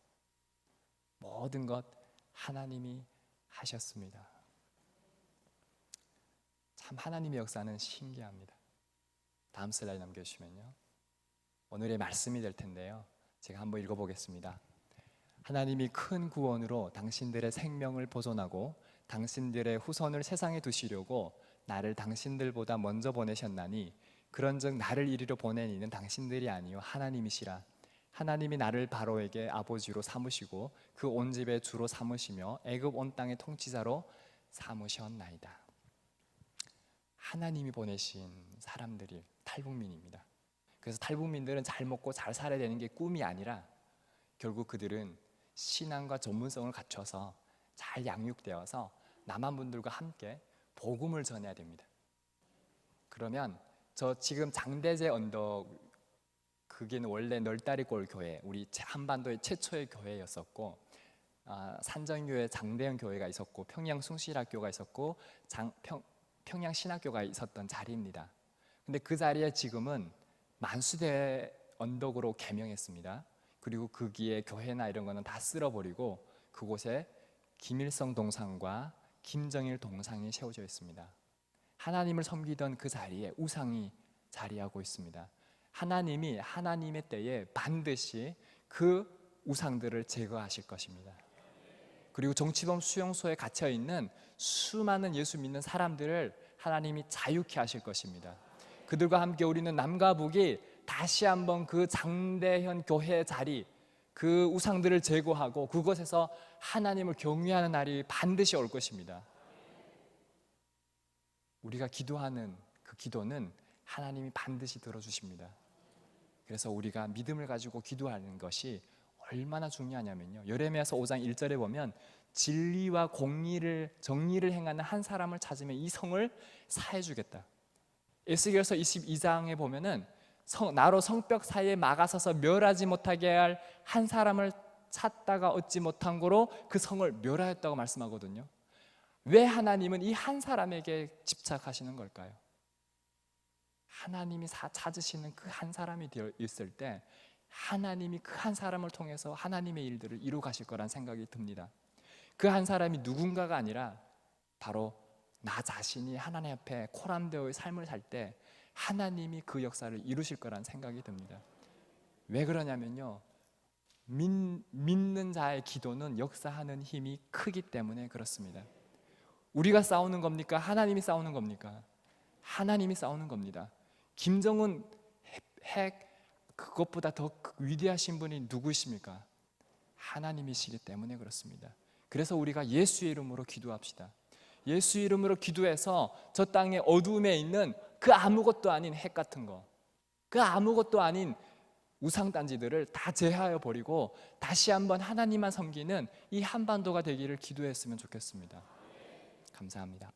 모든 것 하나님이 하셨습니다. 참 하나님의 역사는 신기합니다. 다음 슬라이드 넘겨주시면요. 오늘의 말씀이 될 텐데요. 제가 한번 읽어보겠습니다. 하나님이 큰 구원으로 당신들의 생명을 보존하고 당신들의 후손을 세상에 두시려고 나를 당신들보다 먼저 보내셨나니 그런즉 나를 이리로 보낸 이는 당신들이 아니요 하나님이시라. 하나님이 나를 바로에게 아버지로 삼으시고 그 온 집의 주로 삼으시며 애굽 온 땅의 통치자로 삼으셨나이다. 하나님이 보내신 사람들이 탈북민입니다. 그래서 탈북민들은 잘 먹고 잘 살아야 되는 게 꿈이 아니라 결국 그들은 신앙과 전문성을 갖춰서 잘 양육되어서 남한 분들과 함께 복음을 전해야 됩니다. 그러면 저 지금 장대제 언덕 그게는 원래 널다리골 교회, 우리 한반도의 최초의 교회였었고 산정교회 장대현 교회가 있었고 평양 숭실학교가 있었고 평양 신학교가 있었던 자리입니다. 근데 그 자리에 지금은 만수대 언덕으로 개명했습니다. 그리고 거기에 교회나 이런 거는 다 쓸어버리고 그곳에 김일성 동상과 김정일 동상이 세워져 있습니다. 하나님을 섬기던 그 자리에 우상이 자리하고 있습니다. 하나님이 하나님의 때에 반드시 그 우상들을 제거하실 것입니다. 그리고 정치범 수용소에 갇혀 있는 수많은 예수 믿는 사람들을 하나님이 자유케 하실 것입니다. 그들과 함께 우리는 남과 북이 다시 한번 그 장대현 교회 자리, 그 우상들을 제거하고 그곳에서 하나님을 경외하는 날이 반드시 올 것입니다. 우리가 기도하는 그 기도는 하나님이 반드시 들어주십니다. 그래서 우리가 믿음을 가지고 기도하는 것이 얼마나 중요하냐면요, 예레미야서 5장 1절에 보면 진리와 공의를 정의를 행하는 한 사람을 찾으면 이 성을 사해 주겠다. 에스겔서 22장에 보면은 나로 성벽 사이에 막아서서 멸하지 못하게 할 한 사람을 찾다가 얻지 못한 거로 그 성을 멸하였다고 말씀하거든요. 왜 하나님은 이 한 사람에게 집착하시는 걸까요? 하나님이 찾으시는 그 한 사람이 되어 있을 때 하나님이 그 한 사람을 통해서 하나님의 일들을 이루 가실 거란 생각이 듭니다. 그 한 사람이 누군가가 아니라 바로 나 자신이 하나님 앞에 코람되어의 삶을 살 때 하나님이 그 역사를 이루실 거란 생각이 듭니다. 왜 그러냐면요, 믿는 자의 기도는 역사하는 힘이 크기 때문에 그렇습니다. 우리가 싸우는 겁니까? 하나님이 싸우는 겁니까? 하나님이 싸우는 겁니다. 김정은 핵 그것보다 더 위대하신 분이 누구십니까? 하나님이시기 때문에 그렇습니다. 그래서 우리가 예수의 이름으로 기도합시다. 예수의 이름으로 기도해서 저 땅의 어두움에 있는 그 아무것도 아닌 핵 같은 거, 그 아무것도 아닌 우상단지들을 다 제하여 버리고 다시 한번 하나님만 섬기는 이 한반도가 되기를 기도했으면 좋겠습니다. 감사합니다.